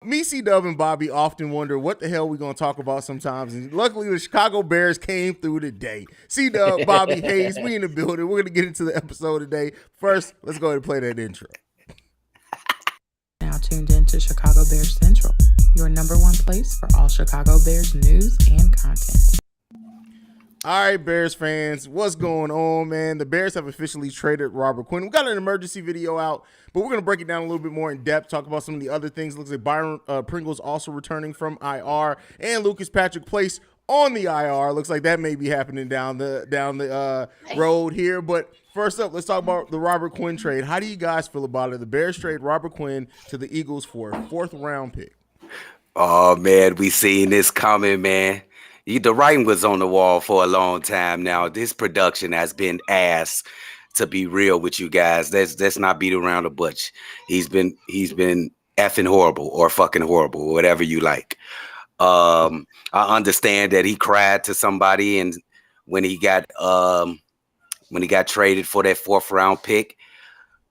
Me, C-Dubb, and Bobby often wonder what the hell we're going to talk about sometimes. And luckily, the Chicago Bears came through today. C-Dubb, Bobby, Haize, we in the building. We're going to get into the episode today. First, let's go ahead and play that intro. Now tuned in to Chicago Bears Central, your number one place for all Chicago Bears news and content. All right, Bears fans, what's going on, man? The Bears have officially traded Robert Quin. We got an emergency video out, but we're going to break it down a little bit more in depth, talk about some of the other things. Looks like Byron Pringle's also returning from IR, and Lucas Patrick placed on the IR. Looks like that may be happening down the road here. But first up, let's talk about the Robert Quin trade. How do you guys feel about it? The Bears trade Robert Quin to the Eagles for a fourth-round pick. Oh, man, we seen this coming, man. The writing was on the wall for a long time now. This production has been ass, to be real with you guys. Let's not beat around the bush. He's been effing horrible or fucking horrible, whatever you like. I understand that he cried to somebody and when he got traded for that fourth-round pick.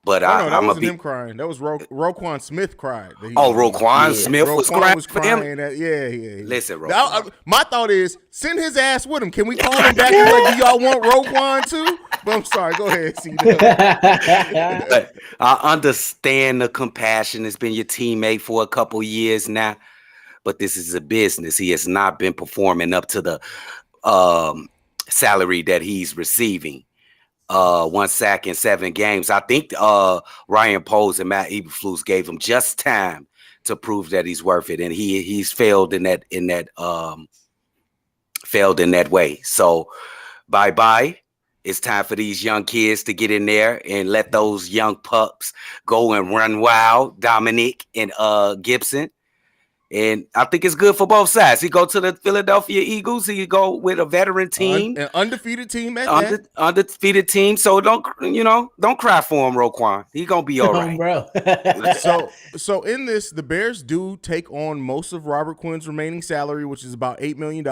But that wasn't him crying. That was Roquan Smith cried. Roquan Smith was crying for him? Yeah. Listen, Roquan. My thought is, send his ass with him. Can we call him back and be like, do y'all want Roquan too? But I'm sorry. Go ahead, C-Dubb. I understand the compassion. It's been your teammate for a couple years now. But this is a business. He has not been performing up to the salary that he's receiving. 1 sack in 7 games. I think Ryan Poles and Matt Eberflus gave him just time to prove that he's worth it, and he's failed in that way. So bye. It's time for these young kids to get in there and let those young pups go and run wild. Dominic and Gibson. And I think it's good for both sides. He go to the Philadelphia Eagles. He go with a veteran team, an undefeated team, undefeated team. So don't cry for him, Roquan. He gonna be all right, bro. So in this, the Bears do take on most of Robert Quinn's remaining salary, which is about $8 million,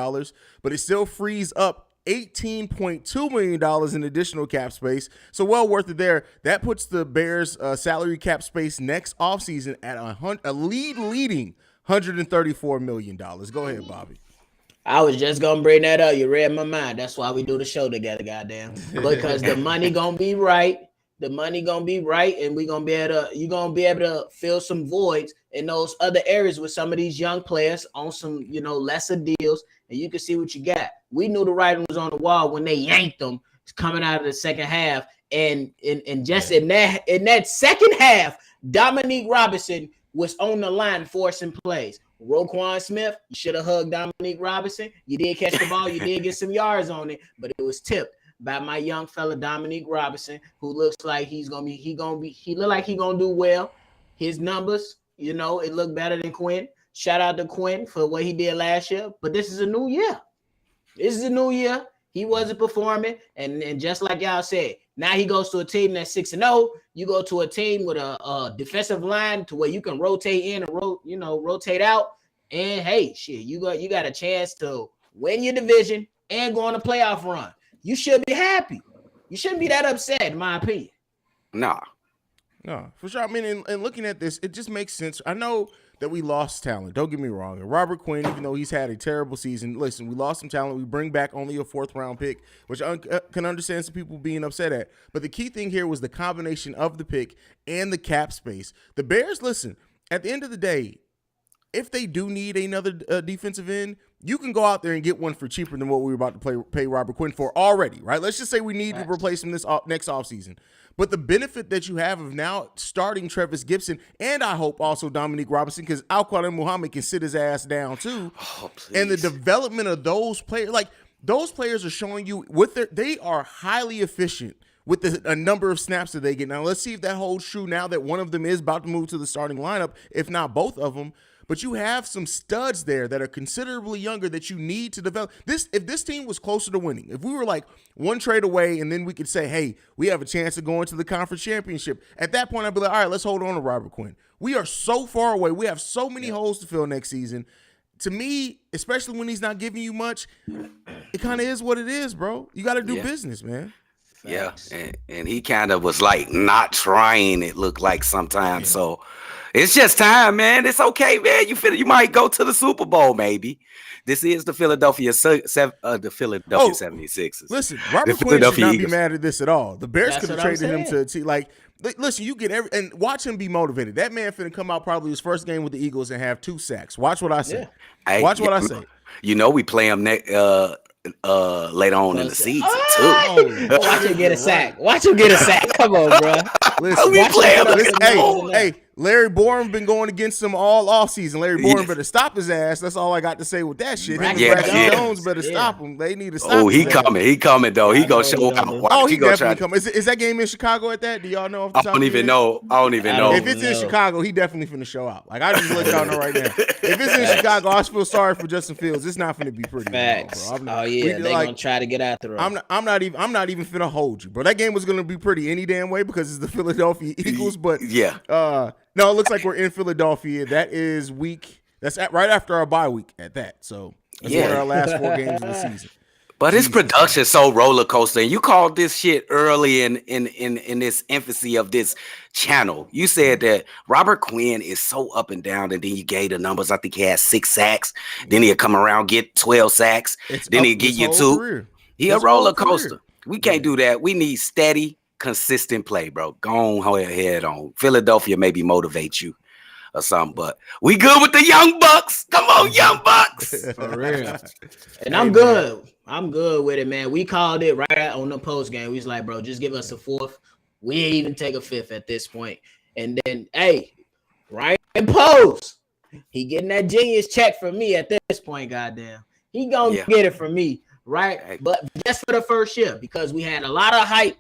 but it still frees up $18.2 million in additional cap space. So well worth it there. That puts the Bears salary cap space next offseason at a leading $134 million. Go ahead, Bobby. I was just gonna bring that up. You read my mind. That's why we do the show together, goddamn. Because the money gonna be right. The money gonna be right, and you're gonna be able to fill some voids in those other areas with some of these young players on some, lesser deals, and you can see what you got. We knew the writing was on the wall when they yanked them coming out of the second half, and just in that second half, Dominique Robinson was on the line forcing plays. Roquan Smith, you should have hugged Dominique Robinson. You did catch the ball. You did get some yards on it, but it was tipped by my young fella Dominique Robinson, who looks like he look like he gonna do well. His numbers, it looked better than Quinn. Shout out to Quinn for what he did last year. But this is a new year. He wasn't performing, and just like y'all said, now he goes to a team that's 6-0. You go to a team with a defensive line to where you can rotate in and rotate out. And hey, shit, you got a chance to win your division and go on a playoff run. You should be happy. You shouldn't be that upset, in my opinion. No, for sure. I mean, and looking at this, it just makes sense. I know that we lost talent. Don't get me wrong. And Robert Quin, even though he's had a terrible season, listen, we lost some talent. We bring back only a fourth-round pick, which I can understand some people being upset at. But the key thing here was the combination of the pick and the cap space. The Bears, listen, at the end of the day, if they do need another defensive end, you can go out there and get one for cheaper than what we were about to pay Robert Quin for already, right? Let's just say we need to replace him this next offseason. But the benefit that you have of now starting Travis Gibson and I hope also Dominique Robinson, because Al-Quadin Muhammad can sit his ass down too. And the development of those players, like those players are showing you they are highly efficient with a number of snaps that they get. Now, let's see if that holds true now that one of them is about to move to the starting lineup, if not both of them. But you have some studs there that are considerably younger that you need to develop. If this team was closer to winning, if we were like one trade away and then we could say, hey, we have a chance of going to the conference championship, at that point I'd be like, all right, let's hold on to Robert Quin. We are so far away. We have so many holes to fill next season. To me, especially when he's not giving you much, it kind of is what it is, bro. You got to do business, man. Yeah, Facts. and he kind of was like not trying. It looked like sometimes. So it's just time, man. It's okay, man. You might go to the Super Bowl, maybe. This is the the Philadelphia Oh, 76ers. listen, The Robert Quinn should Philadelphia not be Eagles. mad at this at all. The Bears That's could have what I'm traded him saying. to like. Listen, you get and watch him be motivated. That man finna come out probably his first game with the Eagles and have 2 sacks. Watch what I say. Hey, Watch what I say. You know we play him later on in the season too. Oh, Watch him get a sack. Watch him get a sack. Come on, bro. listen, We watch play him him. put up some hey, numbers in there. hey, Larry Borum been going against him all offseason. Larry Borum Yeah. better stop his ass. That's all I got to say with that shit. Him and Yeah, Braxton yeah. Jones better Yeah. stop him. They need to stop Oh, he his ass. coming. He coming though. Yeah, He I gonna know show he gonna out. do. Watch. Oh, he gonna definitely try. coming. Is that game in Chicago at that? Do y'all know off the I top don't of your even head? know. I don't even I know. don't If it's in No. Chicago, he definitely finna show out. Like I just let y'all know right now. If it's in Chicago, I feel sorry for Justin Fields. It's not finna be pretty. Facts. Bro. I'm Oh not, yeah, we- they like, gonna try to get after him. I'm not even finna hold you, bro. That game was gonna be pretty any damn way because it's the Philadelphia Eagles. But Yeah. no, it looks like we're in Philadelphia. That is right after our bye week at that. So that's one of Yeah. our last 4 games of the season. But his production so roller coaster, and you called this shit early in this infancy of this channel. You said that Robert Quinn is so up and down, and then you gave the numbers. I think he had 6 sacks. Then he'll come around get 12 sacks. It's Then up he'll get his you whole 2. career. He a His whole roller career. coaster. We can't do that. We need steady, consistent play, bro. Go on head on. Philadelphia maybe motivate you or something, but we good with the young bucks. Come on, young bucks. For real. And I'm good. I'm good with it, man. We called it right out on the post game. We was like, bro, just give us a 4th. We ain't even take a 5th at this point. And then, hey, Ryan Post, he getting that genius check from me at this point, goddamn. He gonna get it from me, right? Hey. But just for the first year, because we had a lot of hype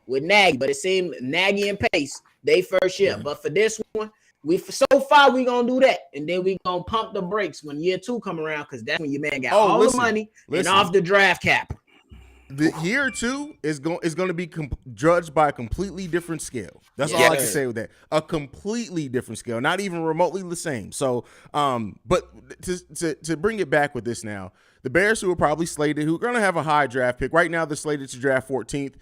with Nagy, but it seemed Nagy and Pace, they first year. But for this one, so far we gonna do that, and then we gonna pump the brakes when year 2 come around, because that's when your man got all the money and off the draft cap. The year 2 is going to be judged by a completely different scale. That's all I can say with that. A completely different scale, not even remotely the same. So, but to bring it back with this now, the Bears, who are probably slated, who are going to have a high draft pick right now, they're slated to draft 14th.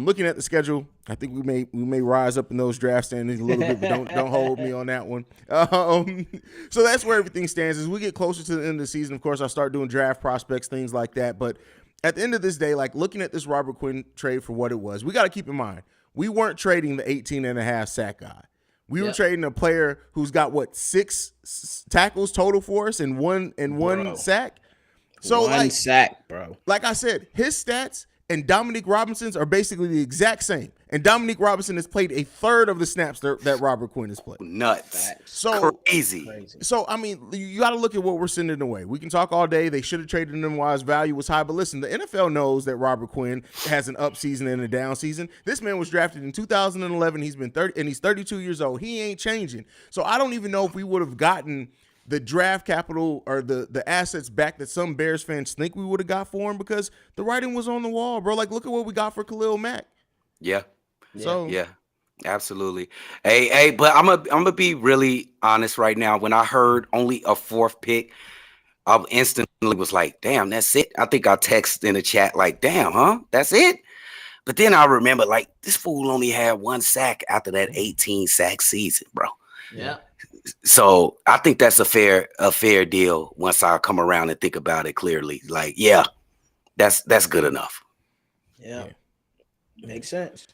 Looking at the schedule, I think we may rise up in those draft standings a little bit, but don't hold me on that one. So that's where everything stands. As we get closer to the end of the season, of course, I'll start doing draft prospects, things like that. But at the end of this day, like looking at this Robert Quin trade for what it was, we got to keep in mind, we weren't trading the 18.5 sack guy. We were trading a player who's got 6 tackles total for us and one sack. So One sack, bro. Like I said, his stats and Dominique Robinson's are basically the exact same. And Dominique Robinson has played a third of the snaps that Robert Quin has played. Nuts. So Crazy. So, I mean, you got to look at what we're sending away. We can talk all day. They should have traded him while his value was high. But listen, the NFL knows that Robert Quin has an up season and a down season. This man was drafted in 2011. He's been 30, and he's 32 years old. He ain't changing. So I don't even know if we would have gotten the draft capital or the assets back that some Bears fans think we would have got for him, because the writing was on the wall, bro. Like, look at what we got for Khalil Mack. Yeah. So Yeah. Absolutely. Hey, but I'm gonna be really honest right now. When I heard only a 4th pick, I instantly was like, damn, that's it. I think I texted in the chat like, damn, huh? That's it. But then I remember, like, this fool only had 1 sack after that 18 sack season, bro. Yeah. So I think that's a fair deal once I come around and think about it clearly. Like, yeah, that's good enough. Yeah. Makes sense.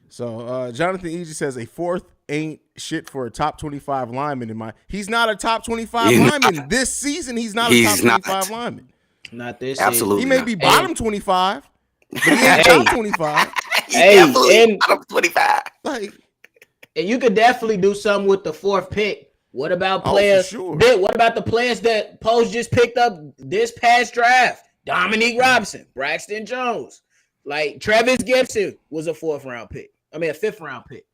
So Jonathan Easy says a 4th ain't shit for a top 25 lineman in my. He's not a top 25 lineman this season. He's not a top 25 lineman. Not this Absolutely. He may be bottom 25, but he ain't top 25. Hey, and I'm 25. Like, And you could definitely do something with the 4th pick. What about players? sure. What about the players that Post just picked up this past draft? Dominique Robinson, Braxton Jones, like Travis Gibson was a 4th round pick. I mean, a 5th round pick.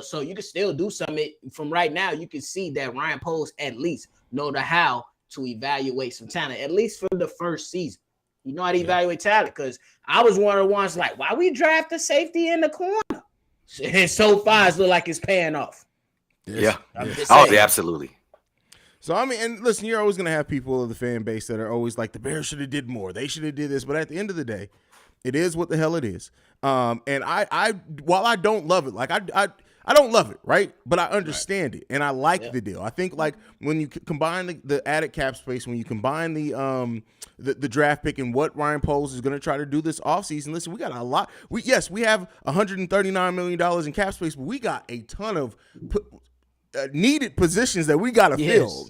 So you can still do something from right now. You can see that Ryan Post at least know the how to evaluate some talent, at least for the first season. You know how to evaluate talent, because I was one of the ones like, why we draft a safety in the corner? And so far, it look like it's paying off. Yeah. I'm just Oh, saying. yeah, absolutely. so I mean, and listen, you're always gonna have people of the fan base that are always like, the Bears should have did more. They should have did this. But at the end of the day, It is what the hell it is. And I while I don't love it, like I don't love it, right? But I understand it, and I like the deal. I think like when you combine the added cap space, when you combine the draft pick and what Ryan Poles is going to try to do this offseason, listen, we got a lot. We have $139 million in cap space, but we got a ton of needed positions that we got to fill.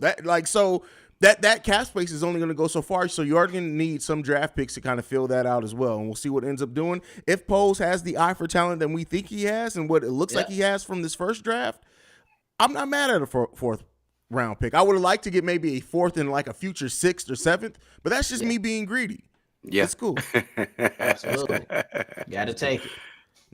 That cap space is only going to go so far, so you are going to need some draft picks to kind of fill that out as well, and we'll see what ends up doing. If Poles has the eye for talent that we think he has and what it looks like he has from this first draft, I'm not mad at a fourth round pick. I would have liked to get maybe a fourth and like a future 6th or 7th, but that's just me being greedy. Yeah. It's cool. Absolutely. Got to take it.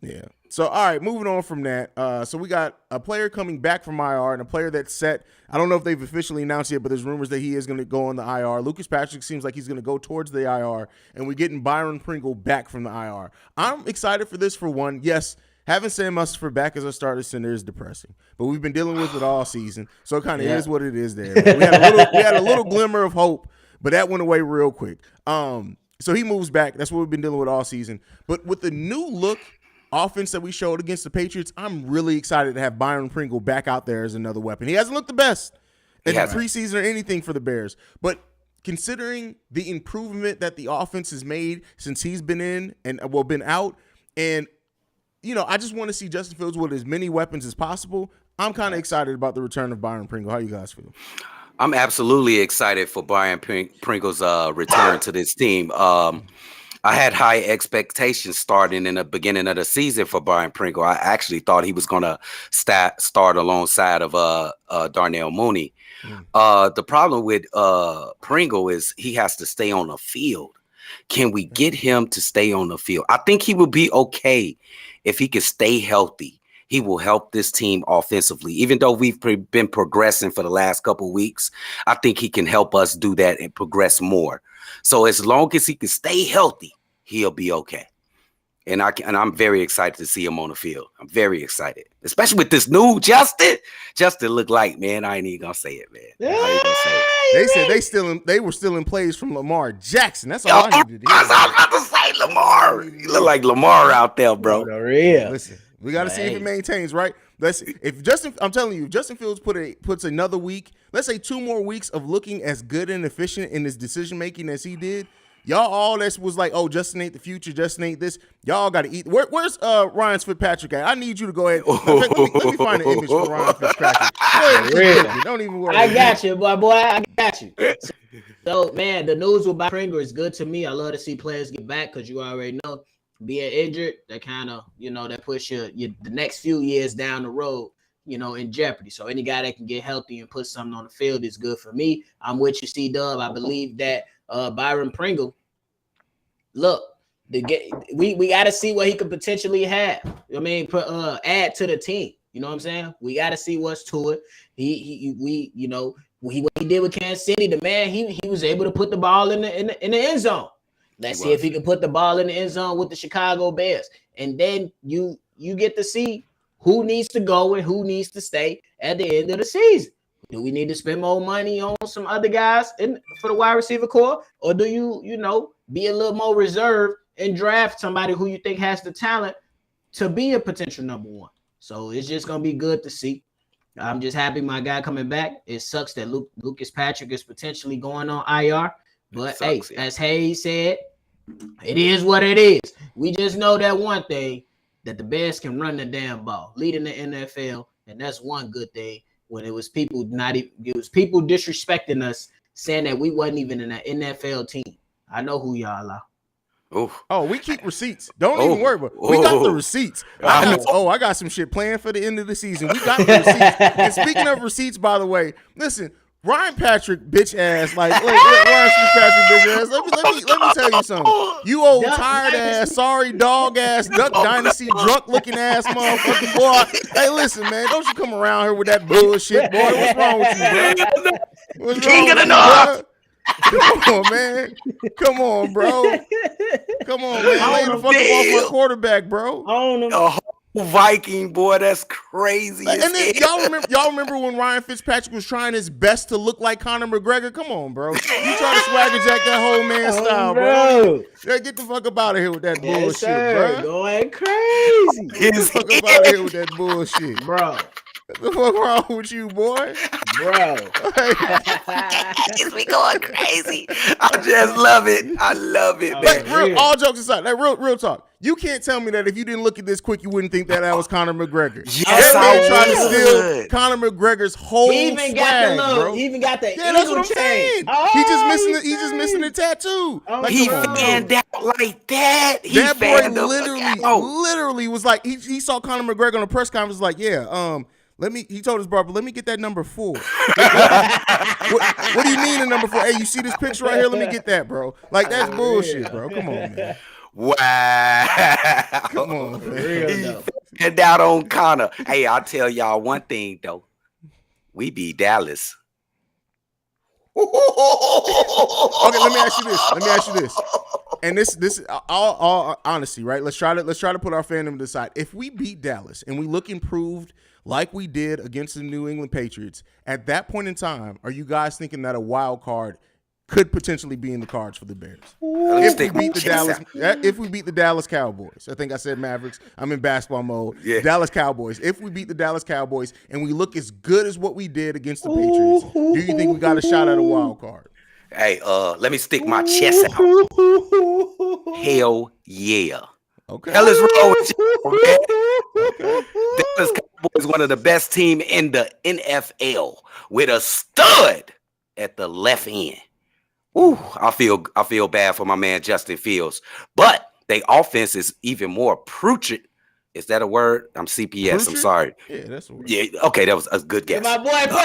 Yeah. So, all right, moving on from that. So we got a player coming back from IR and a player that's set. I don't know if they've officially announced yet, but there's rumors that he is going to go on the IR. Lucas Patrick seems like he's going to go towards the IR, and we're getting Byron Pringle back from the IR. I'm excited for this for one. Yes, having Sam Mustipher back as a starter center is depressing, but we've been dealing with it all season, so it kind of is what it is there. We had a little glimmer of hope, but that went away real quick. So he moves back. That's what we've been dealing with all season. But with the new look offense that we showed against the Patriots, I'm really excited to have Byron Pringle back out there as another weapon. He hasn't looked the best in the preseason or anything for the Bears, but considering the improvement that the offense has made since he's been in and been out, and I just want to see Justin Fields with as many weapons as possible. I'm kind of excited about the return of Byron Pringle. How you guys feel? I'm absolutely excited for Byron Pringle's return to this team. I had high expectations starting in the beginning of the season for Byron Pringle. I actually thought he was going to start alongside of Darnell Mooney. The problem with Pringle is he has to stay on the field. Can we get him to stay on the field? I think he will be okay if he can stay healthy. He will help this team offensively. Even though we've been progressing for the last couple of weeks, I think he can help us do that and progress more. So as long as he can stay healthy, he'll be okay. And I'm very excited to see him on the field. I'm very excited, especially with this new Justin. Justin looked like, man, I ain't even gonna say it, man. They said they were still in plays from Lamar Jackson. That's all I needed to hear. I was about to say Lamar. You look like Lamar out there, bro. For real. Listen, we got to see if it maintains, right? I'm telling you, if Justin Fields puts another week, let's say 2 more weeks of looking as good and efficient in his decision making as he did, y'all all that was like, oh, Justin ain't the future, Justin ain't this. Y'all got to eat. Where's Ryan Fitzpatrick at? I need you to go ahead. Let me find an image for Ryan Fitzpatrick. Don't even worry. I got you, boy. I got you. So, man, the news with Byron Pringle is good to me. I love to see players get back because you already know being injured, that kind of, that puts you the next few years down the road, in jeopardy. So any guy that can get healthy and put something on the field is good for me. I'm with you, C-Dubb. I believe that Byron Pringle, look, we got to see what he could potentially have. Add to the team. You know what I'm saying? We got to see what's to it. What he did with Kansas City, the man, he was able to put the ball in the end zone. Let's see if he can put the ball in the end zone with the Chicago Bears. And then you get to see who needs to go and who needs to stay at the end of the season. Do we need to spend more money on some other guys for the wide receiver core? Or do you be a little more reserved and draft somebody who you think has the talent to be a potential number 1? So it's just going to be good to see. I'm just happy my guy coming back. It sucks that Lucas Patrick is potentially going on IR. But, as Haize said, it is what it is. We just know that one thing, that the Bears can run the damn ball, leading the NFL, and that's one good thing. When it was people disrespecting us, saying that we wasn't even in an NFL team. I know who y'all are. Oh, we keep receipts. Don't even worry about it. We got the receipts. I got some shit planned for the end of the season. We got the receipts. And speaking of receipts, by the way, listen, Ryan Patrick, bitch ass, Ryan Patrick, bitch ass. Let me tell you something. You old tired ass, sorry dog ass, Duck Dynasty drunk looking ass motherfucking boy. Hey, listen, man, don't you come around here with that bullshit, boy. What's wrong with you, bro? What's wrong with you, bro? Come on, man. Come on, bro. Come on, man. Lay the fuck off my quarterback, bro. Viking, boy, that's crazy. Like, as and then hell. y'all remember when Ryan Fitzpatrick was trying his best to look like Conor McGregor? Come on, bro. You trying to swagger jack that whole man style, bro. Yeah, get the fuck up out of here with that Yes, bullshit, sir. bro. Going crazy, Get the fuck up out of here with that bullshit. bro. What the fuck wrong with you, boy? Bro. Is we going crazy? I just love it. I love it, Like, man. all jokes aside, like real talk. You can't tell me that if you didn't look at this quick, you wouldn't think that was Conor McGregor. Yes, that man tried to would. steal Conor McGregor's whole He even got swag, the little. bro. He even got the Yeah, that's what eagle I'm chain. saying. Oh, He's just missing the tattoo. Oh, Like, He come on, fanned bro. out like that. He That boy fanned the fuck out. literally was like, he saw Conor McGregor on a press conference, like, yeah, he told his barber, let me get that number 4. what do you mean the number 4? Hey, you see this picture right here? Let me get that, bro. Like, that's bullshit, bro. Come on, man. Wow. Come on, man. Real though. And out on Connor. Hey, I'll tell y'all one thing though. We beat Dallas. Okay, let me ask you this. And this all honesty, right? Let's try to put our fandom to the side. If we beat Dallas and we look improved like we did against the New England Patriots, at that point in time, are you guys thinking that a wild card could potentially be in the cards for the Bears? If we beat the Dallas Cowboys. I think I said Mavericks. I'm in basketball mode. Yeah. Dallas Cowboys. If we beat the Dallas Cowboys and we look as good as what we did against the Patriots, do you think we got a shot at a wild card? Hey, let me stick my chest out. Hell yeah. Okay. Hell is wrong with you, man. Dallas Cowboys one of the best team in the NFL with a stud at the left end. Ooh, I feel bad for my man Justin Fields, but they offense is even more prudent. Is that a word? I'm CPS. Prudent? I'm sorry. Yeah, that's a word. Yeah, okay, that was a good guess. My boy put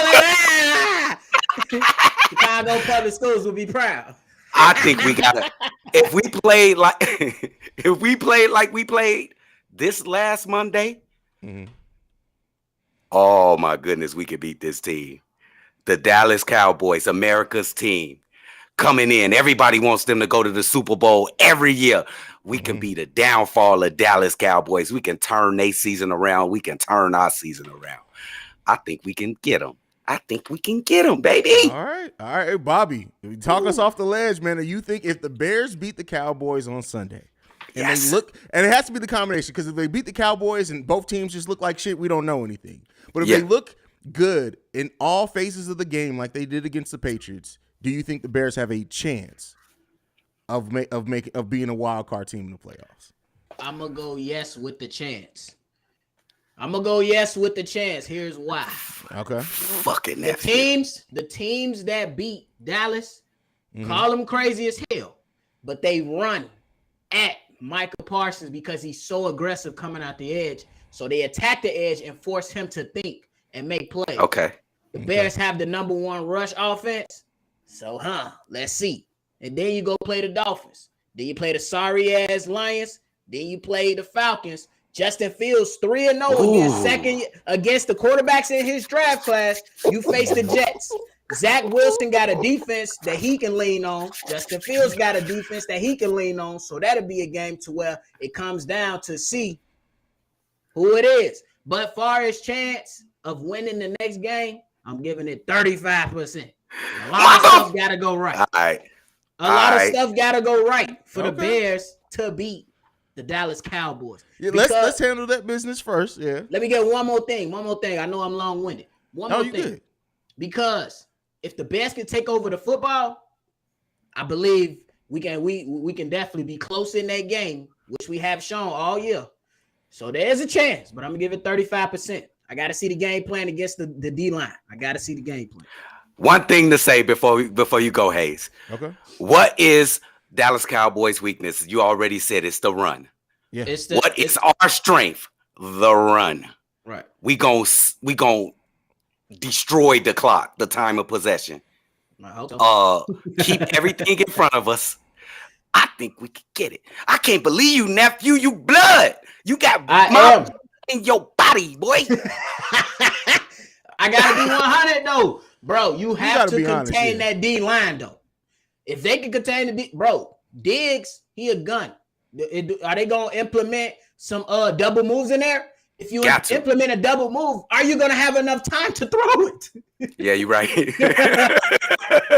it. Chicago Public Schools will be proud. I think we gotta. If we play like we played this last Monday, oh my goodness, we could beat this team. The Dallas Cowboys, America's team. Coming in, everybody wants them to go to the Super Bowl every year. We can be the downfall of Dallas Cowboys. We can turn their season around. We can turn our season around. I think we can get them. Baby. All right. Hey, Bobby, talk us off the ledge, man. You think if the Bears beat the Cowboys on Sunday, and Yes. they look, and it has to be the combination, because if they beat the Cowboys and both teams just look like shit, we don't know anything. But if they look good in all phases of the game, like they did against the Patriots, do you think the Bears have a chance of being a wild card team in the playoffs? I'm gonna go yes with the chance. Here's why. Okay. Fucking The teams that beat Dallas, call them crazy as hell, but they run at Micah Parsons because he's so aggressive coming out the edge. So they attack the edge and force him to think and make plays. Okay. The Bears have the number 1 rush offense. So, let's see. And then you go play the Dolphins. Then you play the sorry-ass Lions. Then you play the Falcons. Justin Fields 3-0 against the quarterbacks in his draft class. You face the Jets. Zach Wilson got a defense that he can lean on. Justin Fields got a defense that he can lean on. So that'll be a game to where it comes down to see who it is. But far as chance of winning the next game, I'm giving it 35%. A lot of stuff got to go right. All right. A lot of stuff got to go right for the Bears to beat the Dallas Cowboys. Yeah, let's handle that business first. Yeah. Let me get one more thing. I know I'm long-winded. One more thing. Good. Because if the Bears can take over the football, I believe we can definitely be close in that game, which we have shown all year. So there's a chance, but I'm gonna give it 35%. I got to see the game plan against the D-line. I got to see the game plan. One thing to say before you go, Haize. Okay. What is Dallas Cowboys' weakness? You already said it's the run. Yeah. What is our strength? The run. Right. We gon' destroy the clock, the time of possession. I hope so. Keep everything in front of us. I think we can get it. I can't believe you, nephew. You blood. You got blood in your body, boy. I gotta be 100 though, bro. You have to contain honest, that D line though. If they can contain the D, bro, Diggs, he a gun. Are they gonna implement some double moves in there? if you implement a double move, are you going to have enough time to throw it? Yeah, you're right.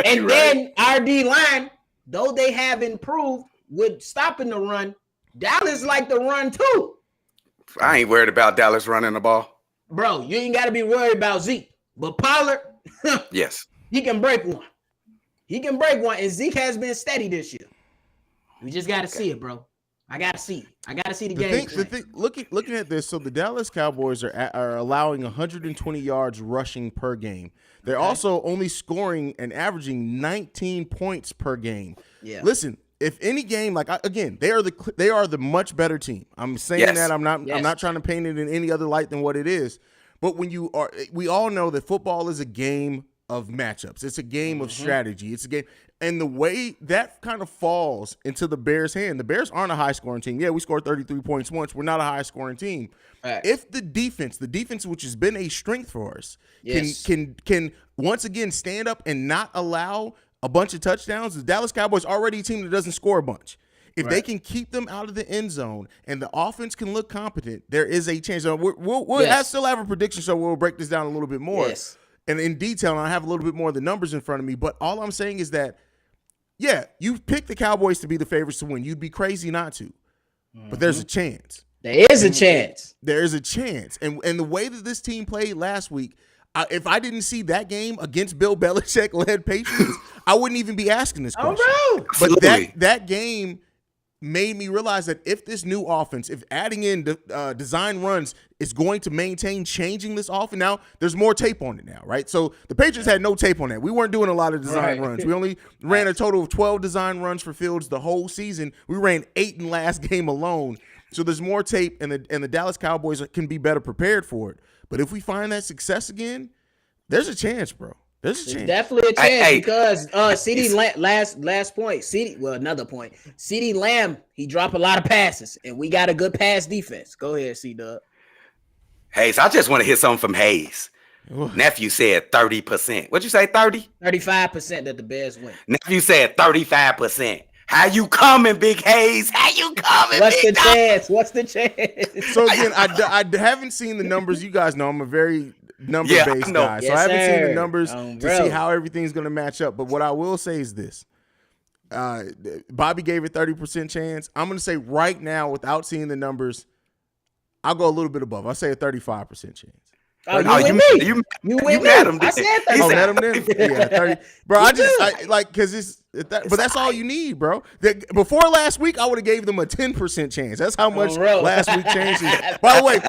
And then our D line, though they have improved with stopping the run, Dallas like the run too. I ain't worried about Dallas running the ball. Bro, you ain't got to be worried about Zeke. But Pollard, yes, he can break one. He can break one, and Zeke has been steady this year. We just got to see it, bro. I got to see. I got to see the game. Looking at this, so the Dallas Cowboys are allowing 120 yards rushing per game. They're also only scoring and averaging 19 points per game. Yeah. Listen, if any game, they are the much better team. I'm saying that I'm not trying to paint it in any other light than what it is. But we all know that football is a game of matchups. It's a game of strategy. It's a game. And the way that kind of falls into the Bears' hand, the Bears aren't a high-scoring team. Yeah, we scored 33 points once. We're not a high-scoring team. Right. If the defense, which has been a strength for us, can once again stand up and not allow a bunch of touchdowns, the Dallas Cowboys are already a team that doesn't score a bunch. If they can keep them out of the end zone and the offense can look competent, there is a chance. We'll still have a prediction, so we'll break this down a little bit more. Yes. And in detail, and I have a little bit more of the numbers in front of me, but all I'm saying is that, yeah, you picked the Cowboys to be the favorites to win. You'd be crazy not to. But there's a chance. There is a chance. There is a chance. And the way that this team played last week, if I didn't see that game against Bill Belichick-led Patriots, I wouldn't even be asking this question. Oh, but that game made me realize that if this new offense, if adding in design runs is going to maintain changing this offense, now there's more tape on it now, right? So the Patriots had no tape on that. We weren't doing a lot of design runs. We only ran a total of 12 design runs for Fields the whole season. We ran 8 in last game alone. So there's more tape, and the Dallas Cowboys can be better prepared for it. But if we find that success again, there's a chance, bro. There's a chance. Definitely a chance because CeeDee last point. Another point. CeeDee Lamb, he dropped a lot of passes, and we got a good pass defense. Go ahead, C-Dubb. Haize, I just want to hear something from Haize. Nephew said 30%. What'd you say, 30? 35% that the Bears win. Nephew said 35%. How you coming, Big Haize? How you coming, What's big the chance? What's the chance? So again, I haven't seen the numbers. You guys know I'm a very number-based guy. So I haven't seen the numbers to see how everything's going to match up. But what I will say is this. Bobby gave it 30% chance. I'm going to say right now, without seeing the numbers, I'll go a little bit above. I'll say a 35% chance. You met him. I said 30. Oh, met him then? Yeah, 30. Bro, because it's but that's all you need, bro. Before last week, I would have gave them a 10% chance. That's how much last week changed. By the way,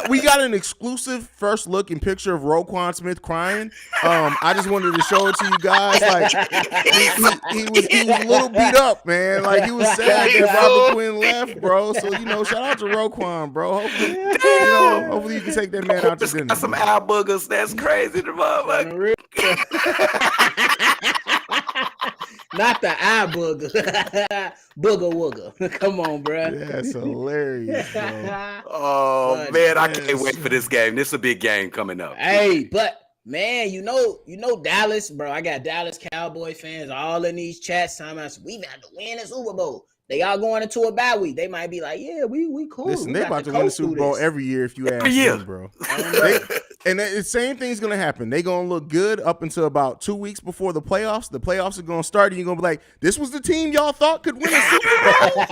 we got an exclusive first look and picture of Roquan Smith crying. I just wanted to show it to you guys. Like he was a little beat up, man. Like he was sad that Robert Quin left, bro. So shout out to Roquan, bro. Hopefully you can take that man out to dinner. Some eye boogers. That's crazy, the motherfucker. Not the eye booger. Booger wooger. Come on, bro. That's hilarious, bro. Oh, man, I can't wait for this game. This is a big game coming up. Hey, but man, you know Dallas, bro. I got Dallas Cowboy fans all in these chats talking about we got to win the Super Bowl. They all going into a bye week. They might be like, yeah, we cool. Listen, they about to win the Super Bowl every year if you ask them, bro. And the same thing's going to happen. They're going to look good up until about 2 weeks before the playoffs. The playoffs are going to start, and you're going to be like, this was the team y'all thought could win a Super Bowl?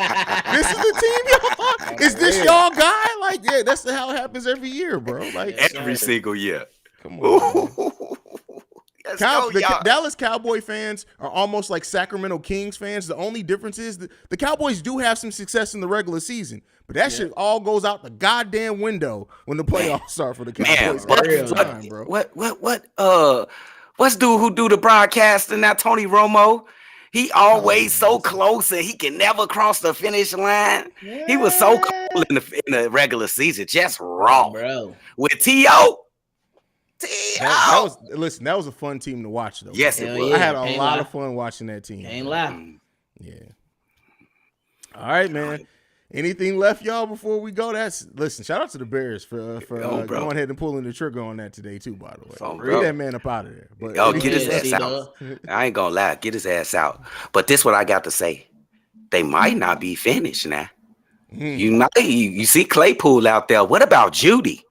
This is the team y'all thought? Is this y'all guy? Like, yeah, that's how it happens every year, bro. Like every single year. Come on. Dallas Cowboy fans are almost like Sacramento Kings fans. The only difference is the Cowboys do have some success in the regular season, but that shit all goes out the goddamn window when the playoffs start for the Cowboys. What's dude who do the broadcasting now? Tony Romo. He always so close and he can never cross the finish line. Yeah. He was so cool in the regular season, just raw, bro. With T.O. That was a fun team to watch, though. Yes, it was. I had a lot of fun watching that team. Ain't lie. Yeah. All right, man. Anything left, y'all, before we go? Listen, shout out to the Bears for going ahead and pulling the trigger on that today, too, by the way. Get that man up out of there. But get his ass out. I ain't going to lie. Get his ass out. But this what I got to say. They might not be finished now. You see Claypool out there. What about Judy?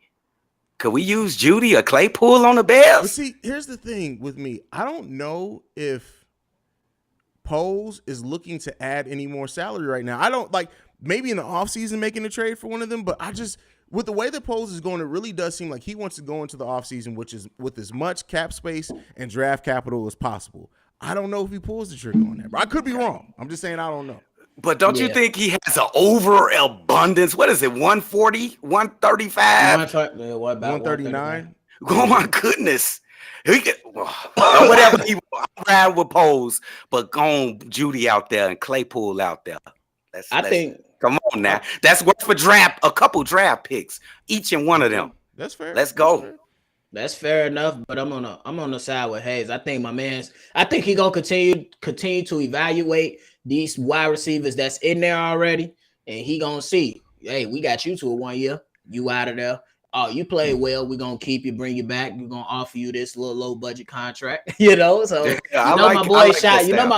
Could we use Judy or Claypool on the Bears? But see, here's the thing with me. I don't know if Poles is looking to add any more salary right now. I don't maybe in the offseason making a trade for one of them, but I just with the way that Poles is going, it really does seem like he wants to go into the offseason, which is with as much cap space and draft capital as possible. I don't know if he pulls the trigger on that, but I could be wrong. I'm just saying I don't know. But don't you think he has an overabundance? What is it, 140, 135? What about 139? Oh, my goodness. Whatever he ride with Poles, but go on Judy out there and Claypool out there. Come on now. That's worth a couple draft picks, each and one of them. That's fair. Let's go. That's fair enough, but I'm on the side with Haize. I think he gonna continue to evaluate these wide receivers that's in there already, and he gonna see, hey, we got you to a 1 year, you out of there. Oh, you played well, we're gonna keep you, bring you back, we're gonna offer you this little low budget contract, So my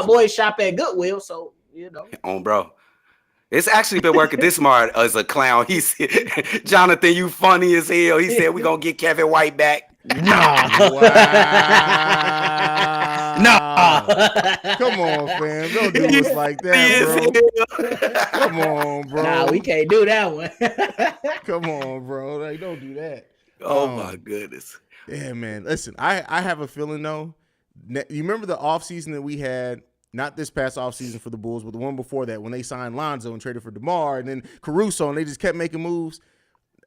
boy shop at Goodwill, so bro. It's actually been working this smart as a clown. He said, Jonathan, you funny as hell. He said, we're going to get Kevin White back. Nah. Wow. Nah. Come on, fam. Don't do us like that, bro. Come on, bro. Nah, we can't do that one. Come on, bro. Don't do that. Oh, my goodness. Yeah, man. Listen, I have a feeling, though. You remember the offseason that we had? Not this past offseason for the Bulls, but the one before that when they signed Lonzo and traded for DeMar and then Caruso, and they just kept making moves.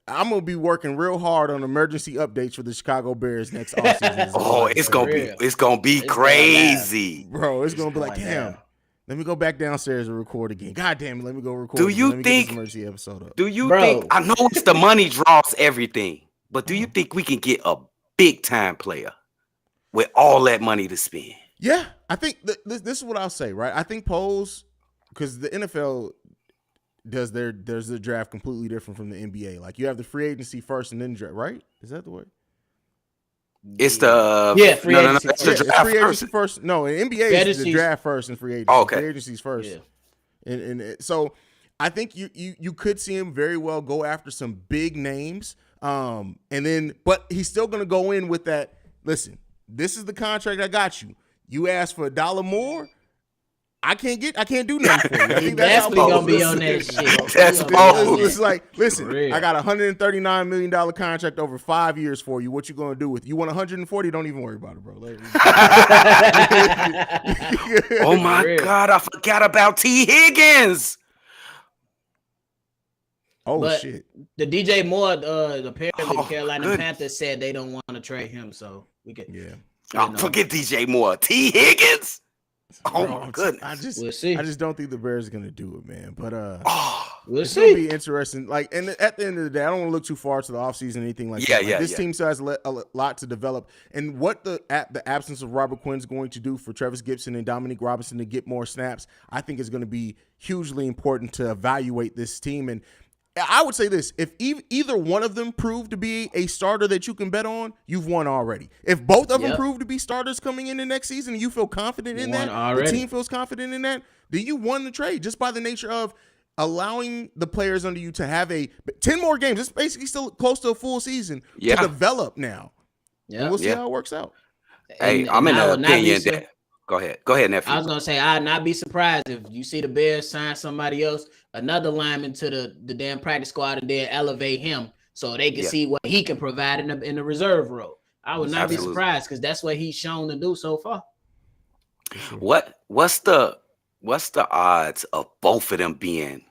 I'm going to be working real hard on emergency updates for the Chicago Bears next offseason. It's going to be crazy. Bro, it's going to be like, damn, let me go back downstairs and record again. God damn it, let me go record. Do you let me think get this emergency episode up. Do you think I know it's the money draws everything, but do you think we can get a big time player with all that money to spend? Yeah, I think this is what I'll say, right? I think Poles, because the NFL does their draft completely different from the NBA. Like you have the free agency first and then draft, right? Is that the way? It's the free agency. It's the draft free agency first. No, in NBA it's the draft first and free agency. Okay. Free agency's first. Yeah. And so I think you could see him very well go after some big names. And then but he's still gonna go in with that, listen, this is the contract I got you. You ask for $1 more, I can't do nothing for you. I think that's gonna be on that shit. That's bold. It's like, listen, I got a $139 million contract over 5 years for you. What you gonna do with it? You want 140? Don't even worry about it, bro. Oh my God, I forgot about T. Higgins. Shit. The DJ Moore, apparently the Carolina Panthers said they don't want to trade him, so we could. Yeah. Forget DJ Moore. T. Higgins. Oh my goodness. We'll see. I just don't think the Bears are gonna do it, man. But we'll it's see. Gonna be interesting. Like, and at the end of the day, I don't want to look too far to the offseason or anything like that. This team still has a lot to develop. And what the absence of Robert Quinn is going to do for Travis Gibson and Dominique Robinson to get more snaps, I think is going to be hugely important to evaluate this team. And I would say this, if either one of them prove to be a starter that you can bet on, you've won already. If both of them prove to be starters coming in the next season and you feel confident in that, the team feels confident in that, then you won the trade just by the nature of allowing the players under you to have 10 more games. It's basically still close to a full season to develop now. Yeah. And we'll see how it works out. Hey, I'm in the opinion that Go ahead, nephew. I was gonna say I'd not be surprised if you see the Bears sign somebody else, another lineman to the damn practice squad, and then elevate him so they can see what he can provide in the reserve role. I would not be surprised because that's what he's shown to do so far. What's the odds of both of them being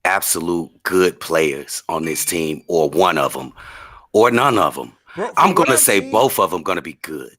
absolute good players on this team, or one of them, or none of them? Bro, I'm gonna say both of them gonna be good.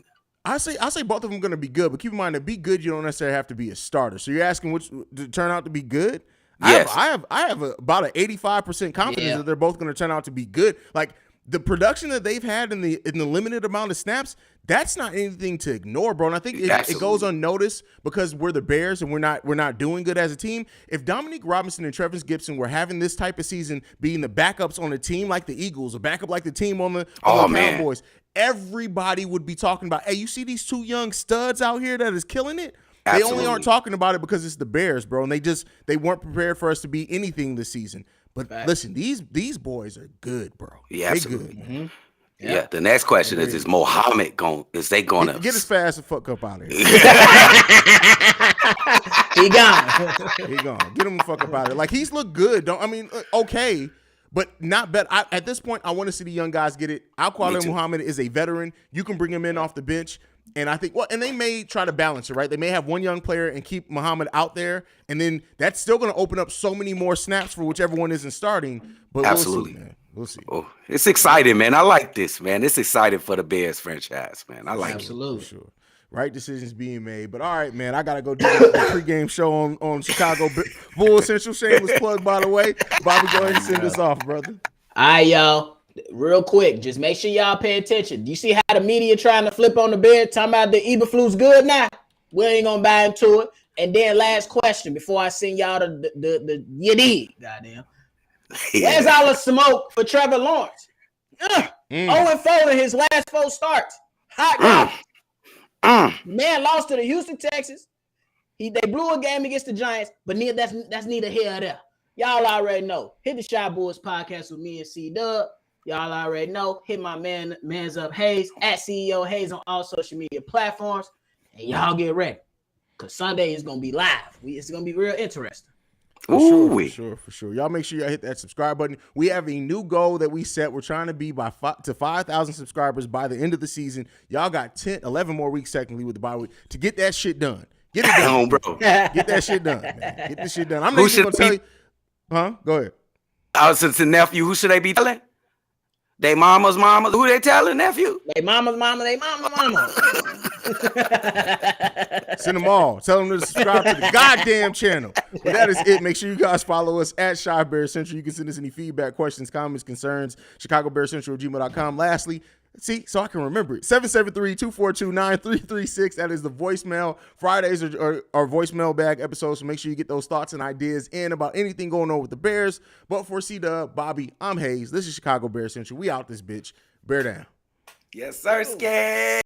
I say both of them going to be good, but keep in mind to be good, you don't necessarily have to be a starter. So you're asking which to turn out to be good? Yes. I have about an 85% confidence that they're both going to turn out to be good. Like the production that they've had in the limited amount of snaps, that's not anything to ignore, bro. And I think it goes unnoticed because we're the Bears and we're not doing good as a team. If Dominique Robinson and Travis Gibson were having this type of season, being the backups on a team like the Eagles, a backup like the team on the Cowboys, everybody would be talking about, hey, you see these two young studs out here that is killing it? They only Absolutely. aren't talking about it because it's the Bears, bro, and they weren't prepared for us to be anything this season. But listen, these boys are good, bro. Yeah, They absolutely. good. Mhm. Yeah. The next question is Muhammad they gonna Get his fast the fuck up out of here. He gone. He gone. Get him the fuck up out of here. Like, he's looked good. Okay, but not better. At this point, I want to see the young guys get it. Al-Quadin Muhammad is a veteran. You can bring him in off the bench. And I think, and they may try to balance it, right? They may have one young player and keep Muhammad out there. And then that's still going to open up so many more snaps for whichever one isn't starting. But Absolutely. We'll see, man. We'll see. Oh, it's exciting, man. I like this, man. It's exciting for the Bears franchise, man. I like Absolutely. For sure. Right decisions being made. But all right, man, I got to go do the pregame show on Chicago Bull Central. Shameless plug, by the way. Bobby, go ahead and send us off, brother. All right, y'all. Real quick, just make sure y'all pay attention. Do you see how the media trying to flip on the Bears, talking about the Eberflus good now? We ain't gonna buy into it. And then last question before I send y'all the you dig, goddamn. Where's all the smoke for Trevor Lawrence? 0-4 in his last 4 starts. Hot dog. Man lost to the Houston Texans. They blew a game against the Giants, but that's neither here nor there. Y'all already know. Hit the Shy Boys podcast with me and C-Dubb. Y'all already know. Hit my man's up Haize at CEO Haize on all social media platforms. And y'all get ready. Because Sunday is going to be live. It's going to be real interesting. For sure. Y'all make sure y'all hit that subscribe button. We have a new goal that we set. We're trying to be to 5,000 subscribers by the end of the season. Y'all got 11 more weeks technically with the bye week to get that shit done. Get it done, bro. Get that shit done, man. Get this shit done. I'm not even going to tell you. Huh? Go ahead. I was to nephew. Who should they be telling? They mama's mama. Who they telling, nephew? They mama's mama. They mama. Send them all. Tell them to subscribe to the goddamn channel. But that is it. Make sure you guys follow us at Shy Bear Central. You can send us any feedback, questions, comments, concerns. ChicagoBearCentral@gmail.com. Lastly, so I can remember it. 773-242-9336. That is the voicemail. Fridays are voicemail bag episodes, so make sure you get those thoughts and ideas in about anything going on with the Bears. But for C-Dubb, Bobby, I'm Haize. This is Chicago Bear Central. We out this bitch. Bear down. Yes, sir, Skate.